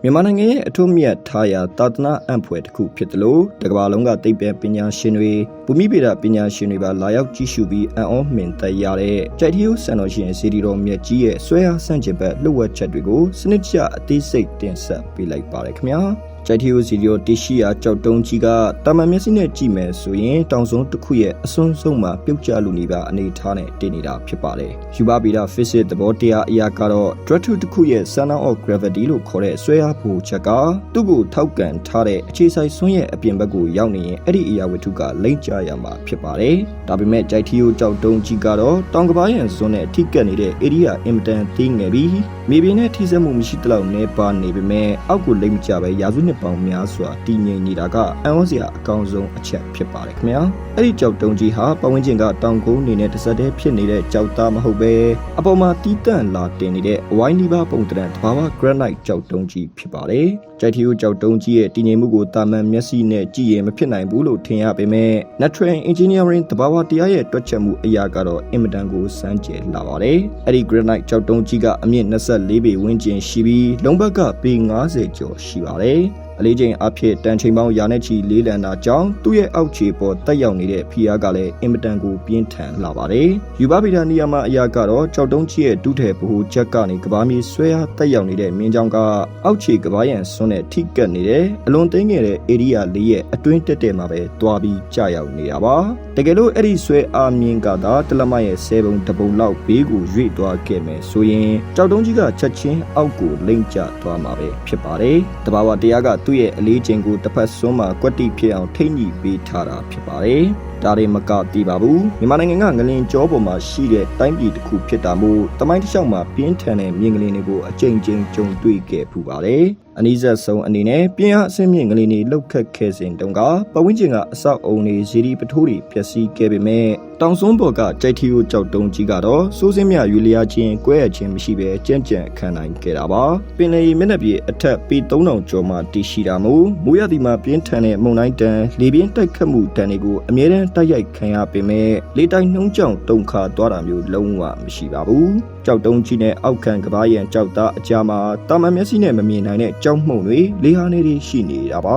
မြန်မာနိုင်ငံရဲ့အထွတ်မြတ်ထားရာသာသနာအံ့ဖွယ်တစ်ခုဖြစ်တယ်လို့တကမ္ဘာလုံးကသိပ္ပံပညာရှင်တွေဘူမိဗေဒပညာရှင်တွေပါလာရောက်ကြည့်ရှုပြီးအံ့ဩမြင်သက်ရတဲ့ကြိုက်ထီယိုစံတော်ရှင်စီဒီတော်မြတ်ကြီးရဲ့ဆွဲအားဆန့်ကျင်ဘက်လှုပ်ဝက်ချက်တွေကိုစနစ်ကျအသေးစိတ်တင်ဆက်ပေးလိုက်ပါတယ်ခင်ဗျာကြိုက်ထီယိုစီဒီတော်တရှိရာကြောက်တုံးကြီးကတာမန်မျက်စိနဲ့ကြည့်မယ်ဆိုရင်တောင်စုံတစ်ခုရဲ့အစွန်းဆုံးမှာပြုတ်ကျလူနေပါအနေထားနဲ့တည်နေတာဖြစ်ပါတယ်ယူပါဗီဒ physics သဘောတရားအရာကတော့ drug တစ်ခုရဲ့ center of gravity လို့ခေါ်တဲ့ဆွဲအားဖို့ချက်ကသူ့ကိုထောက်ကန်ထားတဲ့အခြေစိုက်စွန်းရဲ့အပြင်ဘက်ကိုရောက်နေရင်အဲ့ဒီအရာဝတ္ထုကလိမ့်ကျရမှာဖြစ်ပါတယ်ဒါပေမဲ့ကြိုက်ထီယိုကြောက်တုံးကြီးကတော့တောင်ကဘာရန်စွန်းနဲ့ထိကပ်နေတဲ့ area အင်မတန်သေးငယ်ပြီးမြေပြင်နဲ့ထိစပ်မှုမရှိသလောက်နေပါနေပေမဲ့အောက်ကိုလိမ့်မကျပဲရာစုနှစ်ပေါင်းများစွာတည်ငြိမ်နေတာကအံ့ဩစရာအကောင်းဆုံးအချက်ဖြစ်ပါတယ်ခင်ဗျာအဲ့ဒီကြောက်တုံးကြီးဟာပတ်ဝန်းကျင်ကတောင်ကုန်းနေနဲ့တစ်ဆက်တည်းဖြစ်နေတဲ့ကြောက်သားမဟုတ်ပဲအပေါ်မှာတီးတန့်လာတင်နေတဲ့အဝိုင်းနီးပါးပုံသဏ္ဍာန်တဘာဝ granite ကြောက်တုံးကြီးဖြစ်ပါတယ်ကြိုက်ထီယိုကြောက်တုံးကြီးရဲ့တည်ငြိမ်မှုကိုတာမန်မျက်စိနဲ့ကြည့်ရင်မဖြစ်နိုင်ဘူးလို့ထင်ရပေမဲ့ natural engineering တဘာဝတရားရဲ့တွက်ချက်မှုအရာကတော့အင်မတန်ကိုစမ်းကြယ်လာပါတယ်အဲ့ဒီ granite ကြောက်တုံးကြီးကအမြင့်24ပေဝန်းကျင်ရှိပြီးလုံးဘက်ကပေ90ကျော်ရှိပါတယ်အလေးချိန်အဖြစ်တန်ချိန်ပေါင်းရာနဲ့ချီလေးလံတာကြောင့်သူ့ရဲ့အောက်ခြေပေါ်တက်ရောက်နေတဲ့ဖိအားကလည်းအင်မတန်ကိုပြင်းထန်လာပါတယ်။ယူဘဗီဒနီယာမအရာကတော့ကြောက်တုံးကြီးရဲ့ဒုထဲဗဟိုချက်ကနေကဘာမြေဆွဲအားတက်ရောက်နေတဲ့မြင်းချောင်းကအောက်ခြေကဘာရန်စွန်းနဲ့ထိကပ်နေတဲ့အလွန်သိငယ်တဲ့ area လေးရဲ့အတွင်းတက်မှာပဲတွားပြီးကြာရောက်နေတာပါ။တကယ်လို့အဲ့ဒီဆွဲအားမြင်းကသာတလမရဲ့10ပုံတပုံလောက်ဘေးကိုရွေ့သွားခဲ့မယ်ဆိုရင်ကြောက်တုံးကြီးကချက်ချင်းအောက်ကိုလိမ့်ကျသွားမှာပဲဖြစ်ပါတယ်။တဘာဝတရားကသူ့ရဲ့အလေးချိန်ကိုတစ်ဖက်စွန်းမှာကွက်တိဖြစ်အောင်ထိမ့်ညှိပေးထားတာဖြစ်ပါတယ်။ဒါတွေမကတည်ပါဘူး။မြန်မာနိုင်ငံကငလင်ကျောပေါ်မှာရှိတဲ့တိုင်းပြည်တစ်ခုဖြစ်တာမို့တမိုင်းတစ်လျှောက်မှာပြင်းထန်တဲ့မြင်းငလင်တွေကိုအကြိမ်ကြိမ်ကြုံတွေ့ခဲ့ဖူးပါတယ်။အနည်းဆက်ဆုံးအနေနဲ့ပြင်းအားအဆင့်မြင့်ငလင်တွေလှုပ်ခတ်ခဲ့စဉ်တုန်းကပတ်ဝန်းကျင်ကအဆောက်အုံတွေဇီဒီပထိုးတွေပျက်စီးခဲ့ပေမဲ့တောင်စွန်းပေါ်ကကြိုက်ထီယိုကြောက်တုံးကြီးကတော့စိုးစင်းမြရွေလျားချင်းကွဲရခြင်းမရှိဘဲကြံ့ကြံ့ခံနိုင်ခဲ့တာပါပင်လယ်ရေမျက်နှာပြင်အထက်ပေ3000ကျော်မှတည်ရှိတာမို့မိုးရသည်မှာပြင်းထန်တဲ့မုန်တိုင်းတန်လေပြင်းတိုက်ခတ်မှုတန်တွေကိုအမြဲတမ်းတိုက်ရိုက်ခံရပေမဲ့လေတိုက်နှုံးကြောင်တုန်ခါသွားတာမျိုးလုံးဝမရှိပါဘူးကြောက်တုံးကြီးနဲ့အောက်ခံကဘာရန်ကြောက်သားအကြားမှာတာမန်မျက်စိနဲ့မမြင်နိုင်တဲ့ကြောက်မှုန့်တွေလေဟာနေတွေရှိနေတာပ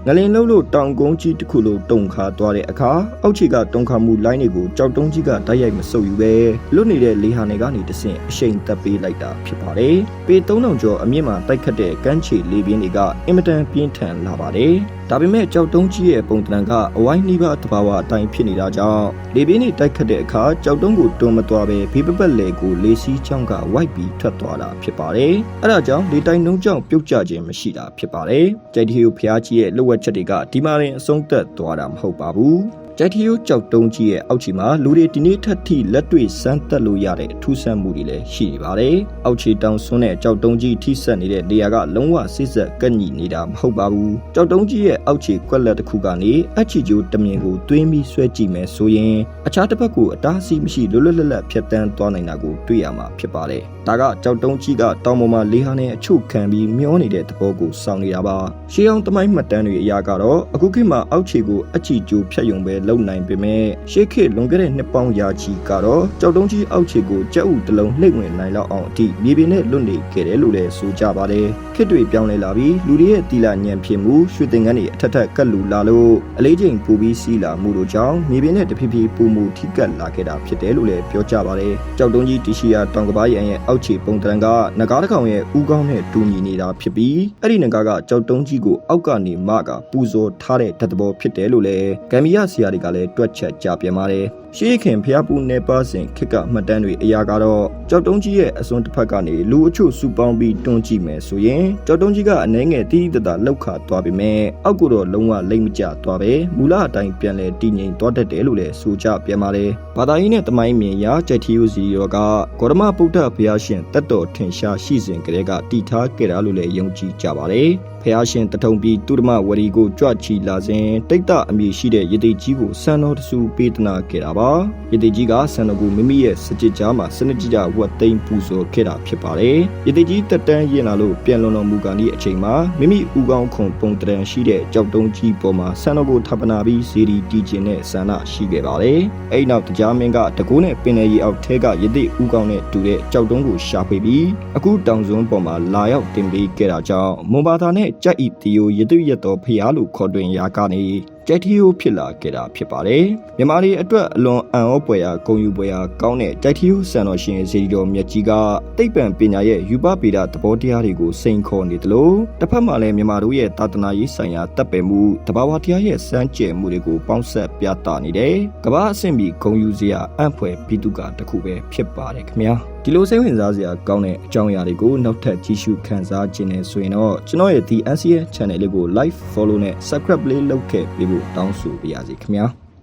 ါငလင်လုံးလို့တောင်ကုန်းကြီးတစ်ခုလိုတုန်ခါသွားတဲ့အခါအောက်ခြေကတုန်ခါမှုလိုင်းတွေကိုကြောက်တုံးကြီးကတိုက်ရိုက်မဆုပ်ယူပဲလွတ်နေတဲ့လေဟာနေကနေတဆင့်အရှိန်တက်ပေးလိုက်တာဖြစ်ပါတယ်ပေ3000ကျော်အမြင့်မှာတိုက်ခတ်တဲ့ကမ်းခြေလေပြင်းတွေကအင်မတန်ပြင်းထန်လာပါတယ်ဒါပေမဲ့ကြောက်တုံးကြီးရဲ့ပုံသဏ္ဍာန်ကအဝိုင်းနှီးပါးတဘာဝအတိုင်းဖြစ်နေတာကြောင့်လေပြင်းတွေတိုက်ခတ်တဲ့အခါကြောက်တုံးကိုတွန်းမသွားပဲဘေးပပတ်လေကိုလေစီးချောင်းကဝိုက်ပြီးထွက်သွားတာဖြစ်ပါတယ်။အဲဒါကြောင့်လေတိုက်နှုံးကြောင့်ပြုတ်ကျခြင်းမရှိတာဖြစ်ပါတယ်။ကြိုက်ထီယိုဖျားကြီးရဲ့လှုပ်ဝက်ချက်တွေကဒီမှာရင်အဆုံးသက်သွားတာမဟုတ်ပါဘူး။ကြိုက်ထီယိုကြောက်တုံးကြီးရဲ့အောက်ခြေမှာလူတွေဒီနေ့ထက်ထိလက်တွေ့စမ်းသပ်လို့ရတဲ့ထူးဆန်းမှုတွေလည်းရှိနေပါတယ်။အောက်ခြေတောင်စွန်းတဲ့ကြောက်တုံးကြီးထိစပ်နေတဲ့နေရာကလုံးဝစိစက်ကပ်ညီနေတာမဟုတ်ပါဘူး။ကြောက်တုံးကြီးရဲ့အောက်ခြေကွက်လက်တစ်ခုကနေအချီကျိုးတမြင်ကိုတွင်းပြီးဆွဲကြည့်မယ်ဆိုရင်အခြားတစ်ဖက်ကိုအတားအဆီးမရှိလွတ်လွတ်လပ်လပ်ဖြတ်တန်းသွားနိုင်တာကိုတွေ့ရမှာဖြစ်ပါတယ်။ဒါကကြောက်တုံးကြီးကတောင်ပေါ်မှာလေဟာနဲ့အချုပ်ခံပြီးမျောနေတဲ့သဘောကိုစောင့်နေတာပါ။ရှေးအောင်သမိုင်းမှတ်တမ်းတွေအရကတော့အခုခေတ်မှာအောက်ခြေကိုအချီကျိုးဖြတ်ယုံပဲလုံနိုင်ပေမဲ့ရှေးခေတ်လွန်ခဲ့တဲ့နှစ်ပေါင်းရာချီကတော့ကြောက်တုံးကြီးအောက်ခြေကိုကြက်ဥတစ်လုံးလှိမ့်ဝင်နိုင်လောက်အောင်အထိမြေပြင်နဲ့လွတ်နေခဲ့တယ်လို့လည်းဆိုကြပါတယ်ခေတ်တွေပြောင်းလဲလာပြီးလူတွေရဲ့တီလာညံဖြစ်မှုရွှေသင်္ကန်းတွေအထက်ထက်ကပ်လူလာလို့အလေးချိန်ပိုပြီးစီးလာမှုတို့ကြောင့်မြေပြင်နဲ့တဖြည်းဖြည်းပုံမှုထိကပ်လာခဲ့တာဖြစ်တယ်လို့လည်းပြောကြပါတယ်ကြောက်တုံးကြီးတရှိရာတောင်ကဘာရန်ရဲ့အောက်ခြေပုံသဏ္ဍာန်ကနဂါးတစ်ကောင်ရဲ့ဥကောင်းနဲ့တူညီနေတာဖြစ်ပြီးအဲ့ဒီနဂါးကကြောက်တုံးကြီးကိုအောက်ကနေမှကပူဇော်ထားတဲ့ဓာတ်သဘောဖြစ်တယ်လို့လည်းဂမ်ဘီယာဆရာတွေကလည်းတွက်ချက်ကြပြန်ပါတယ်ရှေးခင်ဖျားပူနေပါစဉ်ခက်ကမှတ်တမ်းတွေအရာကတော့ကြောက်တုံးကြီးရဲ့အစွန်းတစ်ဖက်ကနေလူအချို့စုပေါင်းပြီးတွန်းကြည့်မယ်ဆိုရင်ကြောက်တုံးကြီးကအနှဲငယ်တီးတတလောက်ခါသွားပေမဲ့အောက်ကတော့လုံးဝလိမ့်မကျသွားပဲမူလအတိုင်းပြန်လဲတည်ငြိမ်သွားတတ်တယ်လို့လည်းဆိုကြပြန်ပါတယ်ဘာသာရေးနဲ့တမိုင်းမြင်ရာကြိုက်ထီယိုစီရောကဂေါတမဗုဒ္ဓဘုရားရှင်တတ်တော်ထင်ရှားရှိစဉ်ကတည်းကတည်ထားခဲ့တာလို့လည်းယုံကြည်ကြပါတယ်ဖျားရှင်တထုံပြီးတုဒ္ဓမဝရီကိုကြွချီလာစဉ်တိတ်တအမည်ရှိတဲ့ရတိကြီးကိုစံတော်တဆူပေးသနာခဲ့တာပါ ပါရသေးကြီးကဆန်တော်ကိုမိမိရဲ့စကြစ်ကြားမှာစနစ်ကြဝတ်သိမ်းပူဇော်ခဲ့တာဖြစ်ပါတယ်ရသေးကြီးတက်တန်းရင်လာလို့ပြန်လွန်တော်မူကန်ဒီအချိန်မှာမိမိဦးကောင်းခုံပုံတရံရှိတဲ့ကြောက်တုံးကြီးပေါ်မှာဆန်တော်ကိုထပ်ပနာပြီးစီရီတီကျင်တဲ့ဆန္ဒရှိခဲ့ပါတယ်အဲ့နောက်တရားမင်းကတကူးနဲ့ပင်လယ်ရီအောက်ထဲကရသေးဦးကောင်းနဲ့တူတဲ့ကြောက်တုံးကိုရှာဖွေပြီးအခုတောင်စွန်းပေါ်မှာလာရောက်တင်ပေးခဲ့တာကြောင့်မွန်ဘာသာနဲ့ကြက်ဤတီယိုရသေးရတော်ဖျားလို့ခေါ်တွင်ရာကနေကြက်ထီယိုဖြစ်လာခဲ့တာဖြစ်ပါတယ်မြန်မာပြည်အတွက်အလွန်အံ့ဩဖွယ်ရာဂုဏ်ယူဖွယ်ရာကောင်းတဲ့ကြက်ထီယိုဆန်တော်ရှင်စေတီတော်မြတ်ကြီးကသိပ္ပံပညာရဲ့ယူပဗေဒသဘောတရားတွေကိုစိန်ခေါ်နေတယ်လို့တစ်ဖက်မှာလည်းမြန်မာတို့ရဲ့သာသနာရေးဆိုင်ရာတပ်ပယ်မှုတဘာဝတရားရဲ့စမ်းကြယ်မှုတွေကိုပေါင်းစပ်ပြသနေတယ်ကမ္ဘာအဆင့်ပြီးဂုဏ်ယူစရာအံ့ဖွယ်ပြီးသူကတစ်ခုပဲဖြစ်ပါတယ်ခင်ဗျာဒီလိုစိတ်ဝင်စားစရာကောင်းတဲ့အကြောင်းအရာတွေကိုနောက်ထပ်ကြည့်ရှုခန်းစားခြင်းနဲ့ဆိုရင်တော့ကျွန်တော်ရဲ့ The NCS Channel လေးကို Like Follow နဲ့ Subscribe လေးလုပ်ခဲ့ပေးဖို့တောင်းဆိုပါရစေခင်ဗျာ